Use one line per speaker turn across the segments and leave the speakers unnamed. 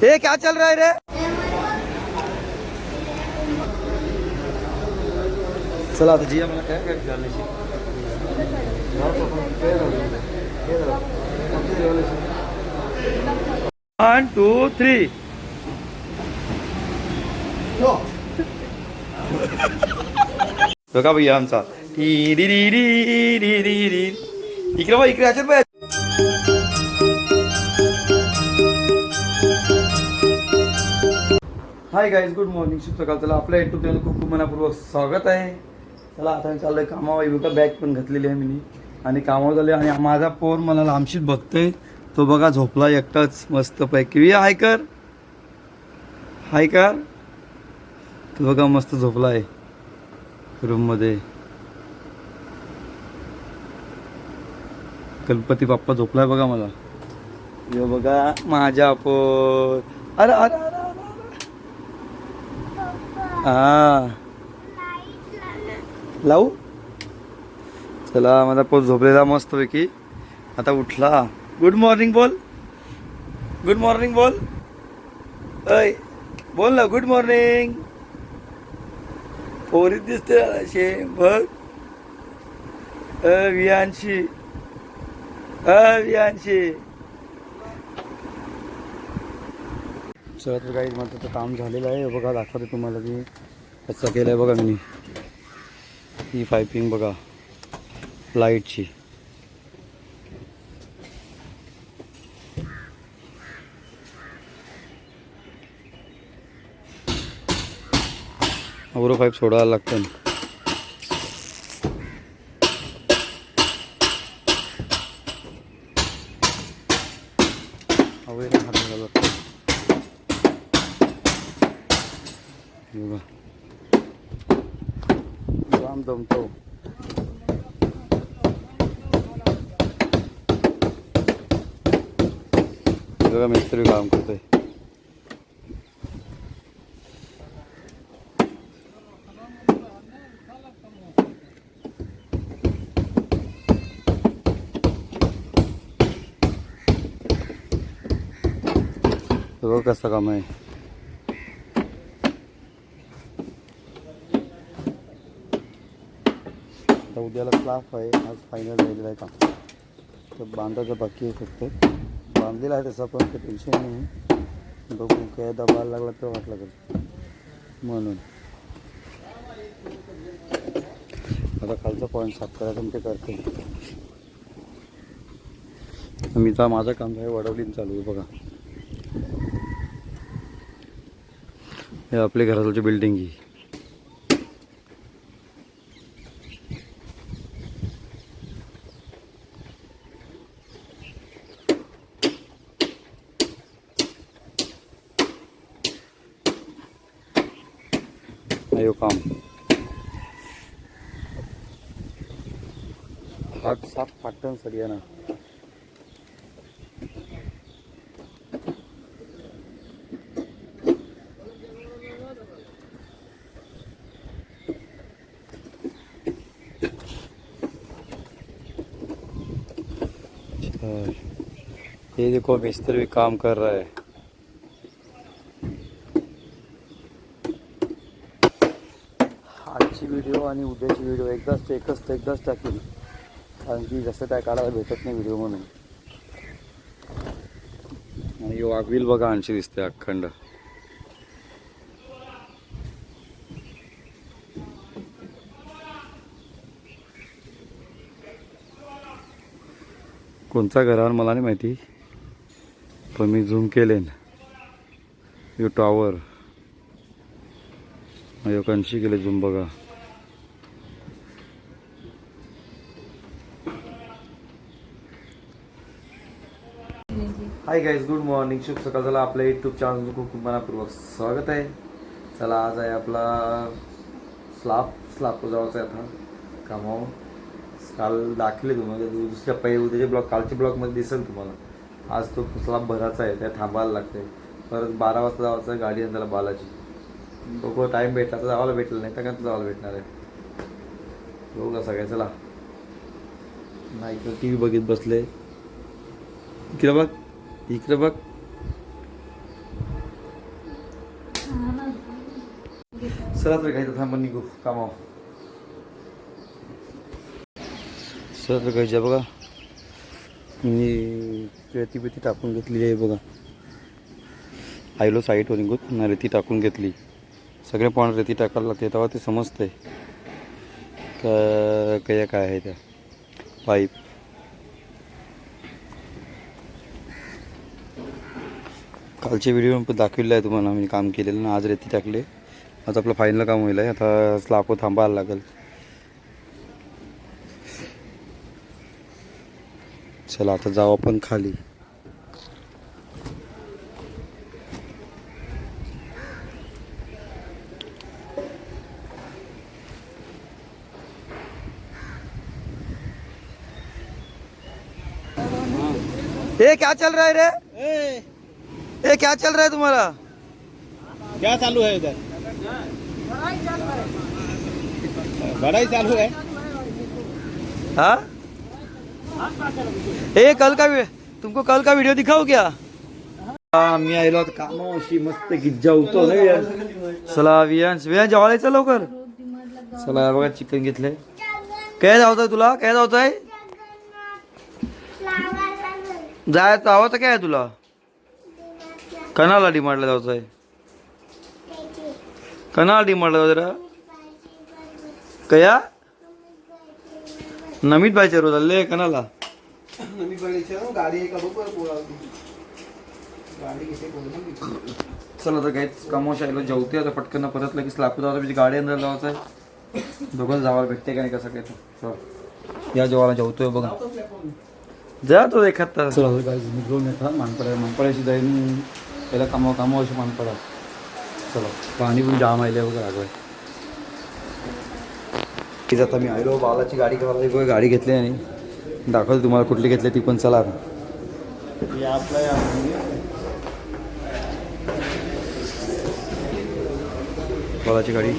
ये क्या चल रहा है रे? चला आता जिया मला काय काय झालं 1 2 3 बघा भैया आमचा इकडे बघ इकडे अचल bye. Hi guys, good morning, शुभ सकाळ. चला आपल्या युट्यूब चॅनल खूप खूप मनापूर्वक स्वागत आहे. चला आता चाललंय कामावर. बघा बॅग पण घातलेली आहे मी आणि कामावर झाले. आणि माझा पोर मला लांबशीत बघतोय. तो बघा झोपला एकटाच मस्त पैकी. हाय कर हाय कर. तो बघा मस्त झोपला आहे रूम मध्ये. गणपती बाप्पा झोपलाय बघा मला. यो बघा माझा पोर. अरे अरे अरे हा लावू. चला माझा पोट झोपलेला मस्त पैकी. आता उठला. गुड मॉर्निंग बोल. गुड मॉर्निंग बोल. अय बोल ना गुड मॉर्निंग. पोरी दिसते असे बघ. वियांशी वियांशी. सगळं काही माझं काम झालेलं आहे. बघा दाखवते तुम्हाला की कसं केलं आहे. बघा मी ही पायपिंग बघा लाईटची. अवरो पाईप सोडायला लागतं. अवरेला हात घालायला लागतं. काम जमतो. बघा मिस्त्री काम करतोय. बघा कसं काम आहे. आता उद्याला स्लाफ आहे. आज फायनल झालेला आहे काम. तर बांधायचं बाकी आहे फक्त. बांधलेला आहे तसा पण काही टेन्शन नाही. बघू काय दबायला लागला तर वाटलं तर म्हणून. आता खालचा पॉईंट साफ करायचं ते करते मी. तर माझं काम आहे वडवलीन चालू आहे बघा. हे आपल्या घराची बिल्डिंग ही. यो काम 7 पाटण सरिया ना. ये देखो मिस्त्री भी काम कर रहा है. आजची व्हिडिओ आणि उद्याची व्हिडिओ एकदाच टाकेल. कारण की जसं काय काढायला भेटत नाही व्हिडिओ म्हणून. आणि वाघवील बघा आणशी दिसते अखंड. कोणत्या घरावर मला नाही माहिती पण मी झूम केले ना. यो टॉवर कंशी केले झूम बघा. हाय गाईज, गुड मॉर्निंग, शुभ सकाळ. चला आपल्या यूट्यूब चॅनलचं खूप खूप मनापूर्वक स्वागत आहे. चला आज आहे आपला स्लाब जायचं आहे आता कामावर. काल दाखवले तुम्हाला दुसऱ्या उद्याच्या ब्लॉग, कालच्या ब्लॉगमध्ये दिसेल तुम्हाला. आज तो स्लाब भरायचा आहे, त्या थांबायला लागते. परत 12 वाजता जायचं गाडी आणि त्याला बालाची. बघू टाईम भेटला तर जावायला भेटलं, नाही तर का जावायला भेटणार आहे. बघू कसं काय. चला नाही तर टी व्ही बघित बसले. इकडे बघ, इकडे बघ. चला तर काही थांबून निघू कामावर. चला तर काही बघा मी रेती बिती टाकून घेतलेली आहे बघा. आयलो साईटवर निघून ना रेती टाकून घेतली. सगळे पॉईंट रेती टाकायला लागते तेव्हा ते समजतंय का काय आहे त्या पाईप. कालच्या व्हिडिओ दाखवलेलं आहे तुम्हाला मी काम केलेलं ना. आज रेती टाकले. आज आपलं फायनल काम होईल आहे. आता स्लापो थांबायला लागेल. चला आता जाऊ आपण खाली. ये क्या चल रहा है रे? ये क्या चल रहा है तुम्हारा?
क्या चालू है इधर? बढ़ाई चालू है.
हाँ ए कल का तुमको कल का वीडियो दिखाओ क्या? मी आलो आता कामाशी मस्त गिज्जा होतो ना यार. चला वियांश जेवायला लवकर. चला बघा चिकन घेतलंय. काय जावतंय तुला? काय जावतंय? जायचं आवाज काय आहे तुला? कणाला डिमांडला जायचंय? कणाला डिमांडला जरा कया नमित बायच्या रोज आले कणाला चला तर काही कामावर आलो. जेवते आता पटकन परत लगेच लागतो. आता म्हणजे गाडी अंदर लावायचं आहे. दोघं जावायला भेटते का नाही कसं काय तर या जेवायला जेवतोय बघा. जा तो एखाद तास. चला काय निघून येतात मानपड्याशी जाईन पहिला कामावरशी मानपडा. चला पाणी पण जाम आले बघा आगवाय. आता मी आलो बालाची गाडी करायला. गाडी घेतली आणि दाखवतो तुम्हाला कुठली घेतली ती पण. चला बालाची गाडी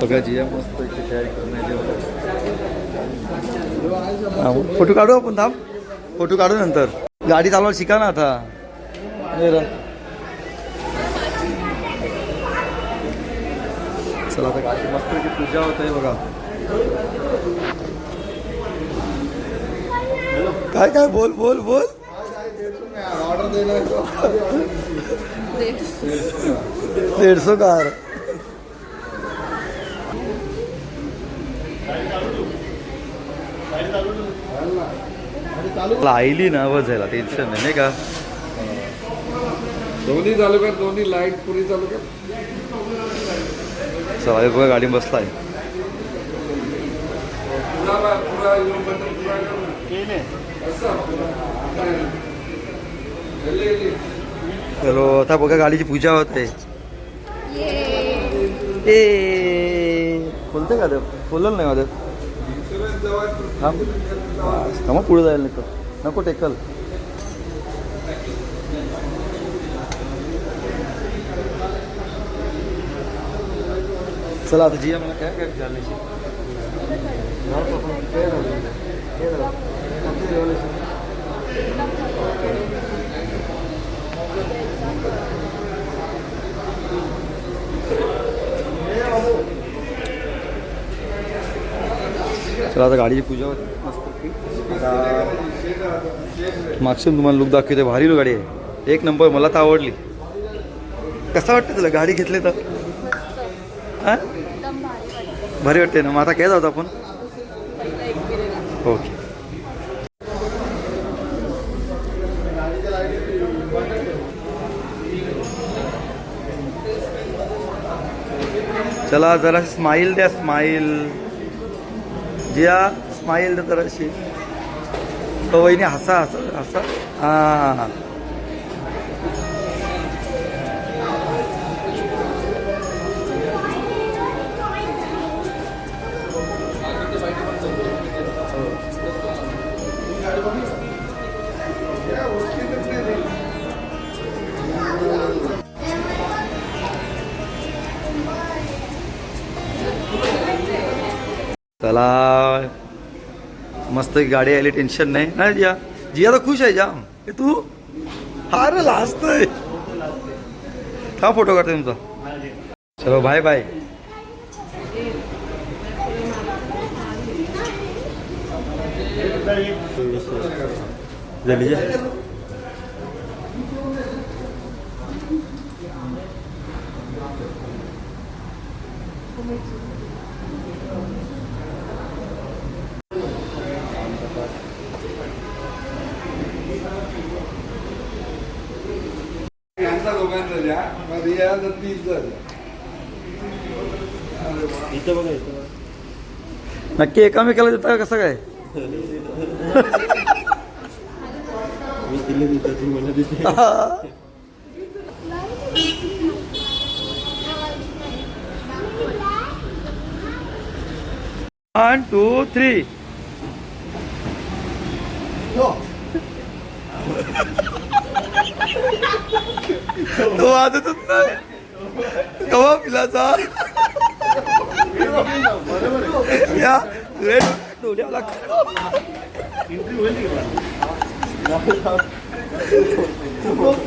बघा जिया मस्त तयारी करून. फोटो काढू आपण. थांब फोटो काढू नंतर. गाडी चालवायला शिका ना आता. चला आता गाडी मस्त पूजा होत आहे बघा. काय काय बोल बोल बोल. ऑर्डर देना 150 कार. आईली ना आवाज यायला टेन्शन नाही का.
दोन्ही चालू कर. दोन्ही लाईट पुरी चालू कर.
चला बघा गाडी बसलाय. हॅलो आता बघा गाडीची पूजा होते. ए बोलते का बोललं नाही माझं. थांब पुढे जायला नाही तर नको टेकल. चला आता जिया मला काय काय विचारण्याची. चला आता गाडीची पूजा होती मस्त. मागसून तुम्हाला लुक दाखवते. भारी लुक गाडी आहे. एक नंबर. मला तर आवडली. कसं वाटतं तुला गाडी घेतली तर? हां भारी वाटते ना. मग आता काय जाऊ आपण. ओके चला जरा स्माईल द्या. स्माईल जिया स्माईल द्या जराशी. तो वहिनी हसा हसा हसा. हां चला मस्त गाडी आली, टेन्शन नाही ना जिया. जिया तर खुश आहे जाम. हे तू हा रे लाजतोय. हा फोटो काढते तुमचा. चलो बाय बाय. झाली नक्की एकामेकाला देता कसं काय? One two three. तो वाजतच नाही कवा पिलाचा. या डोळ्याला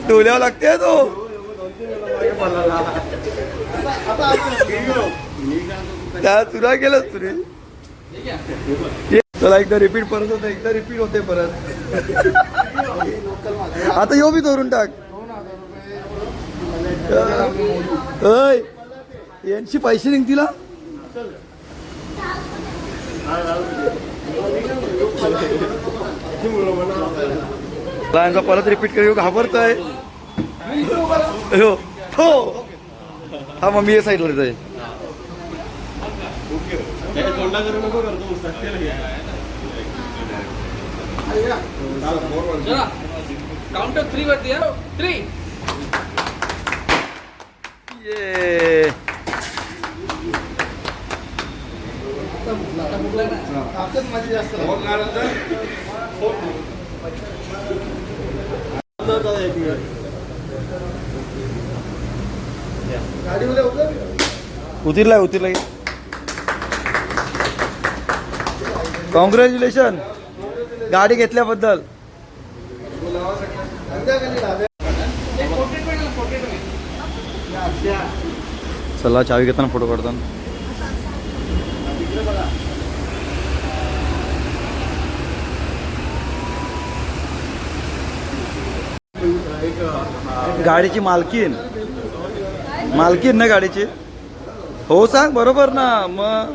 डोळ्यावर लागते तो. त्या तुला गेलंच तुरे. चला एकदा रिपीट परत होतं, एकदा रिपीट होते परत. आता येऊ बी धरून टाक. यांची पैसे निघतील. परत रिपीट करू घाबरतोय. हो हा मग मी साईडवर आहे.
काउंटर 3 वरती. 3
ये उतरलाय उतरलाय. कॉंग्रॅच्युलेशन गाडी घेतल्याबद्दल. चला चावी घेताना फोटो काढताना. गाडीची मालकीन ना गाडीची. हो सांग बरोबर ना मग.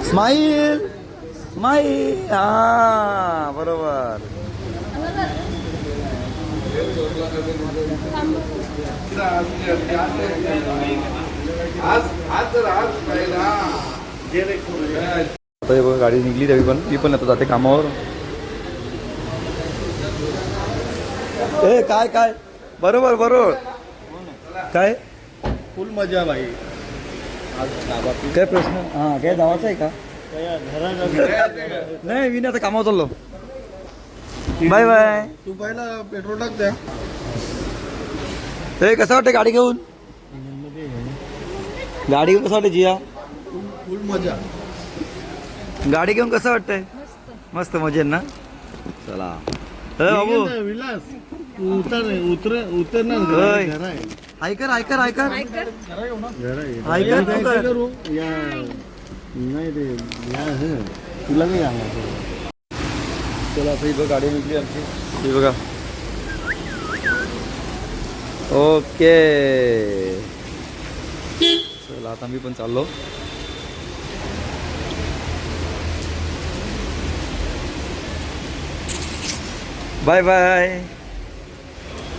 Smile smile. हा बरोबर. आता बघा गाडी निघली तरी पण ती पण आता जाते कामावर. ए काय काय बरोबर बरोबर काय
फुल मजा भाई.
काय प्रश्न. हा काय जावाचं आहे का? नाही मी आता कामावर चाललो. Bye bye.
तू पहिला पेट्रोल टाक द्या.
हे कसं वाटतं गाडी घेऊन? गाडी घेऊन कसं वाटतं जिया?
फुल मजा.
गाडी घेऊन कसं वाटतंय? मस्त मजेत ना. चला बाबू
विलास उतरणार.
ऐकर ऐकर ऐकर ऐकर
नाही रे तुला नाही जाणार.
चला आता इथं गाडी निघली आमची. ही बघा. ओके चला आता मी पण चाललो. Bye bye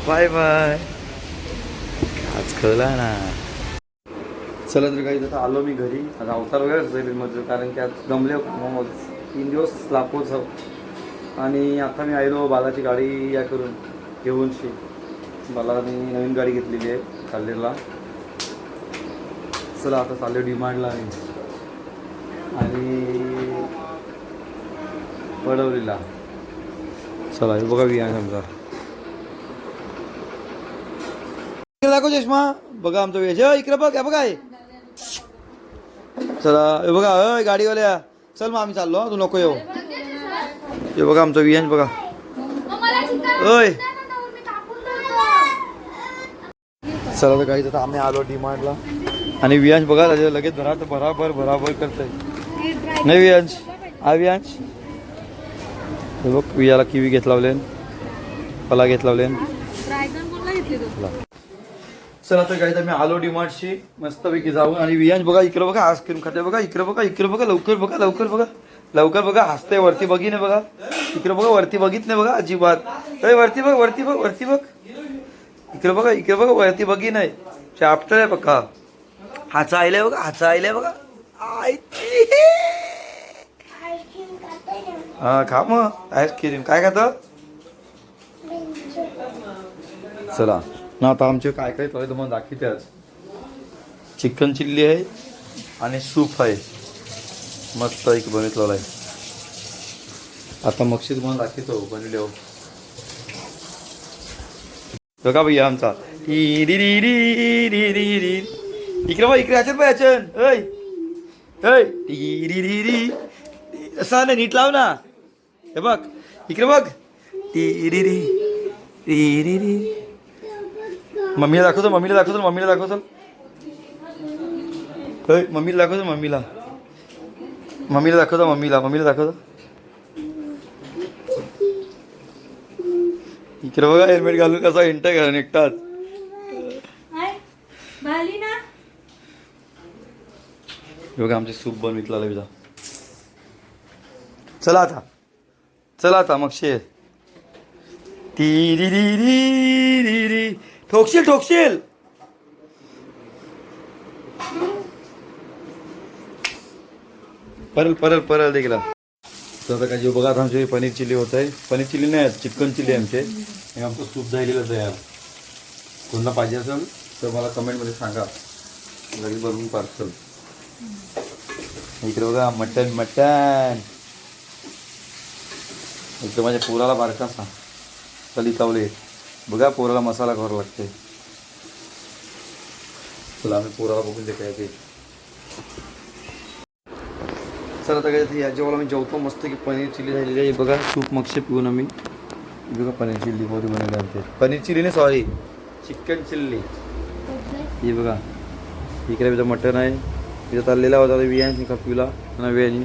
bye bye. आज कळला ना. चला तर काही आता आलो मी घरी. आता अवतार वगैरे जाईल म्हणजे कारण की आज जमले कामामध्ये 3 दिवस लाखोच. आणि आता मी आलो बालाची गाडी या करून घेऊन शी. बालाने नवीन गाडी घेतलेली आहे खाल्लेला. चला आता चाललो डिमांडला आणि पडवलीला. चला हे बघा समजा इकडे दाखव चष्मा बघा आमचा वेज इकडे बघ हे बघा हे. चला हे बघा अय गाडीवाल्या चल मग आम्ही चाललो तू नको येऊ. हे बघा आमचा वियांश बघा ओय. चला तर काही आता आम्ही आलो डीमार्टला आणि वियांश बघा त्याच्या लगेच बराबर करतोय नाही वियांश. हा वियांश हे बघ वियाला किवी घेत लावले फला घेत लावले. चला तर काही मी आलो डीमार्टशी मस्तपैकी जाऊन आणि वियांश बघा इकडे बघा आईस्क्रीम खाते बघा इकडे बघा लवकर बघा हसते वरती बघी नाही बघा इकडे बघा वरती बघित नाही बघा अजिबात वरती बघ इकडे बघा वरती बघी नाही चॅप्टर आहे बघा हाचा आयलाय बघा हा खा मग आईस्क्रीम काय खात. चला ना आता आमचे काय चालू आहे तुम्हाला दाखवते. आज चिकन चिल्ली आहे आणि सूप आहे मस्त एक बनवलेला आहे. आता मगशी तुम्हाला दाखवतो बनवले हो बघा भैया आमचा इकडे याचन असा नाही नीट लाव ना हे बघ इकडे बघ मम्मीला दाखवतो मम्मीला दाखवतो इकडे बघा हेल्मेट घालून कसा एंटर करा एकटाच. बघा आमचे सूप बनवितला. चला आता मग शे ती ठोकशील परल देखील. तर आता काय बघा आता आमची पनीर चिल्ली होत आहे. पनीर चिल्ली नाही चिकन चिल्ली आमचे आणि आमचं सूप झालेलं तयार. कोणाला पाहिजे असेल तर मला कमेंटमध्ये सांगा लगेच बनवून पार्सल. इकडे बघा मटन इकडे माझ्या पोराला बारकासा कली चावले बघा पोराला मसाला घालावा लागते. चला आम्ही पोराला बघून ते काय ते. चला आता काय या जेव्हा आम्ही जेवतो मस्त की पनीर चिल्ली झालेली आहे बघा. सूप मगशी पिऊन आम्ही बघा पनीर चिल्ली मध्ये बनवले आमचे. पनीर चिल्ली नाही सॉरी चिकन चिल्ली. ही बघा इकडे बिजा मटन आहे तिथं चाललेला होता वियांश का पिला आणि वेळी.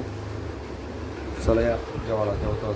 चला या जेवायला जेवतो.